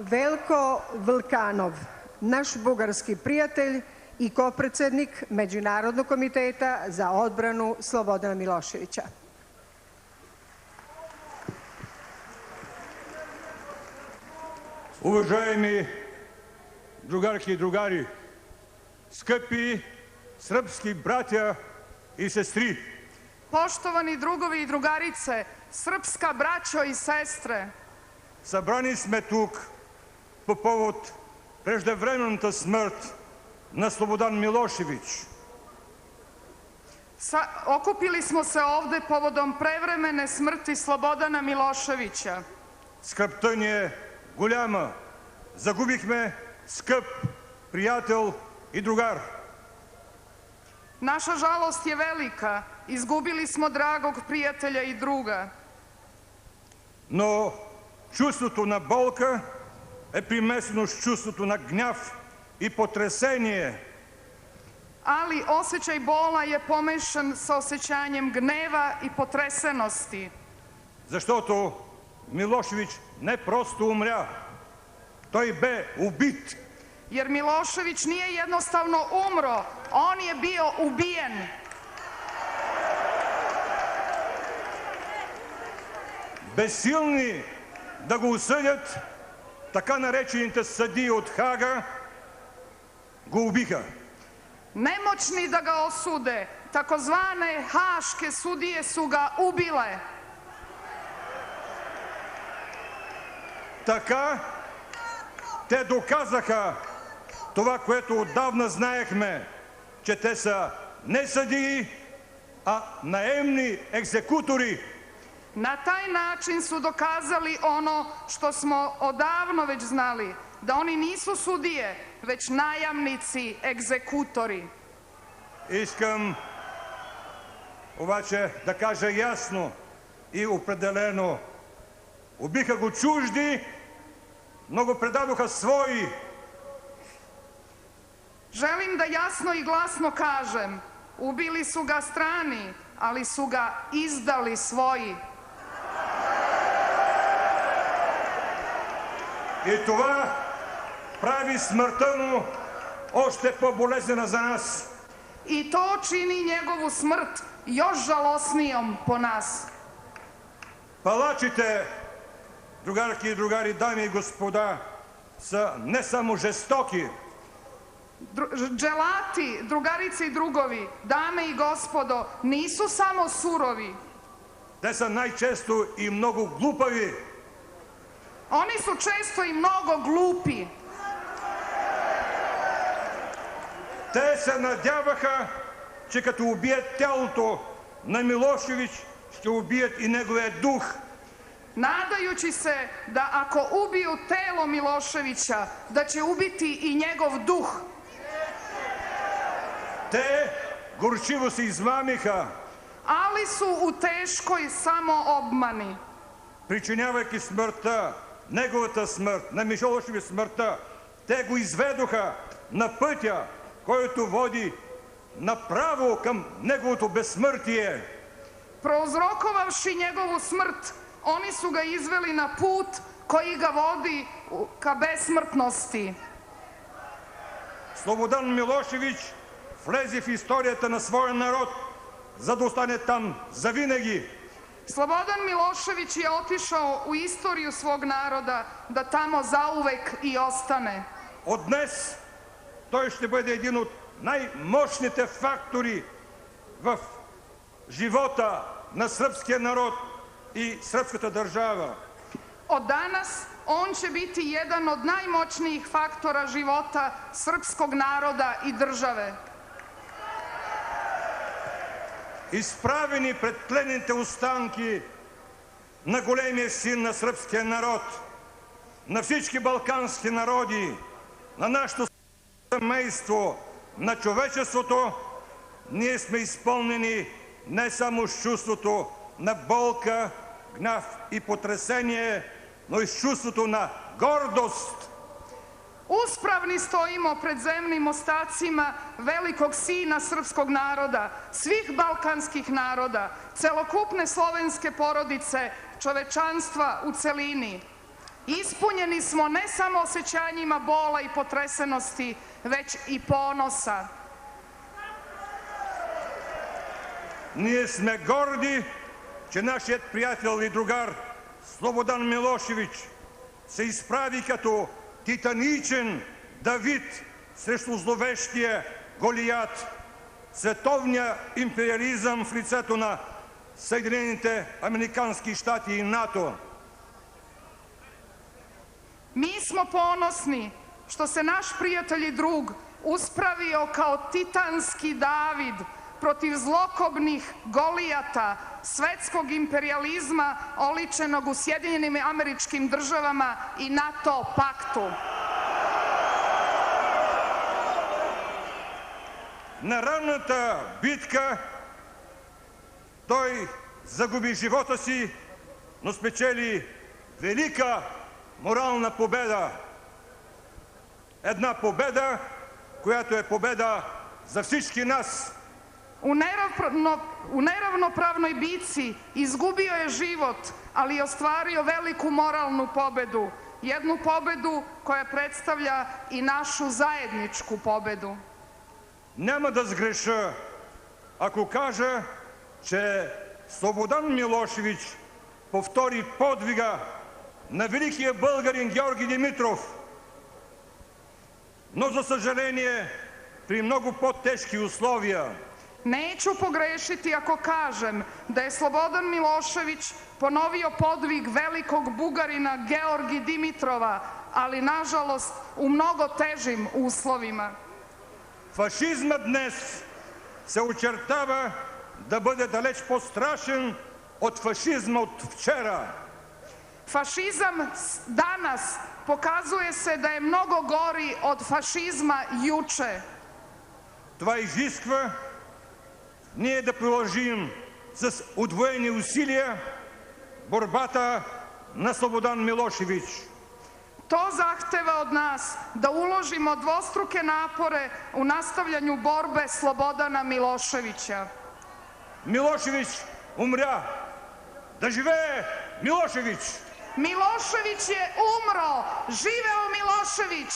Velko Vlkanov, naš bugarski prijatelj i kopredsednik Međunarodnog komiteta za odbranu Slobodana Miloševića. Уважаеми другарки и другари, скъпи сръбски братя и сестри! Poštovani drugovi i drugarice, srpska braćo i sestre, Събрани сме тук по повод преждевременната смърт на Слободан Милошевич. Okupili smo se ovde povodom prevremene smrti Slobodana Miloševića. Скръбта ни е голяма. Загубихме скъп приятел и другар. Naša žalost je velika. Izgubili smo dragog prijatelja i druga. Но чувството на болка е примесено с чувството на гняв и потресение. Ali osjećaj bola je pomešan sa osjećanjem gneva i potresenosti. Защото Милошевич не просто умря, той бе убит. Jer Milošević nije jednostavno umro, on je bio ubijen. Безсилни да го осъдят, така наречените съдии от Хага го убиха. Nemoćni da ga osude, takozvane haške sudije su ga ubile. Така те доказаха това, което отдавна знаехме, че те са не съдии, а наемни екзекутори. Na taj način su dokazali ono što smo odavno već znali, da oni nisu sudije, već najamnici, egzekutori. Искам обаче да кажа ясно и определено. Убиха го чужди, но го предадоха свои. Želim da jasno i glasno kažem, ubili su ga strani, ali su ga izdali svoji. И това прави смъртта му още по-болезнена за нас. I to čini njegovu smrt još žalosnijom po nas. Палачите, другарки и другари, дами и господа, са не само жестоки. Dželati, drugarice i drugovi, dame i gospodo, nisu samo surovi. Те са най-често и много глупави. Oni su često i mnogo glupi. Те се надяваха, че като убият тялото на Милошевич, ще убият и неговия дух. Nadajući se da ako ubiju telo Miloševića, da će ubiti i njegov duh. Те горчиво се измамиха, Ali su u teškoj samoobmani. причинявайки смъртта, неговата смърт, на Милошевич смъртта. Те го изведоха на пътя, който води направо към неговото безсмъртие. Prouzrokovavši njegovu smrt, oni su ga izveli na put koji ga vodi ka besmrtnosti. Слободан Милошевич влезе в историята на своя народ, за да остане там завинаги. Slobodan Milošević je otišao u istoriju svog naroda da tamo zauvek i ostane. От днес той ще бъде един от най-мощните фактори в живота на сръбския народ и сръбската държава. Od danas on će biti jedan od najmoćnijih faktora života srpskog naroda i države. Изправени пред тленните останки на големия син на сръбския народ, на всички балкански народи, на нашето семейство, на човечеството, ние сме изпълнени не само с чувството на болка, гняв и потресение, но и с чувството на гордост. Uspravni stojimo pred zemnim ostacima velikog sina srpskog naroda, svih balkanskih naroda, celokupne slovenske porodice, čovečanstva u celini. Ispunjeni smo ne samo osjećanjima bola i potresenosti, već i ponosa. Ние сме горди, че нашият приятел и другар Слободан Милошевич се изправи като титаничен Давид срещу зловещия Голият, световния империализъм в лицето на Съединените американски щати и НАТО. Mi smo ponosni što se naš prijatelj i drug uspravio kao titanski David protiv zlokobnih Golijata, svetskog imperijalizma oličenog u Sjedinjenim Američkim Državama i NATO paktu. На ранната битка той загуби живота си, но спечели велика морална победа. Една победа, която е победа за всички нас. U neravnopravnoj bici izgubio je život, ali je ostvario veliku moralnu pobedu. Jednu pobedu koja predstavlja i našu zajedničku pobedu. Няма да сгреша, ако кажа, че Слободан Милошевич повтори подвига на великия българин Георги Димитров, но за съжаление при много по-тежки условия. Neću pogrešiti ako kažem da je Slobodan Milošević ponovio podvig velikog Bugarina Georgi Dimitrova, ali nažalost u mnogo težim uslovima. Фашизмът днес се очертава да бъде далеч по-страшен от фашизма от вчера. Fašizam danas pokazuje se da je mnogo gori od fašizma juče. Това изисква ние да продължим с удвоени усилия борбата на Слободан Милошевич. To zahteva od nas da uložimo dvostruke napore u nastavljanju borbe Slobodana Miloševića. Милошевич умря. Да живее Милошевич! Milošević je umro! Živeo Milošević!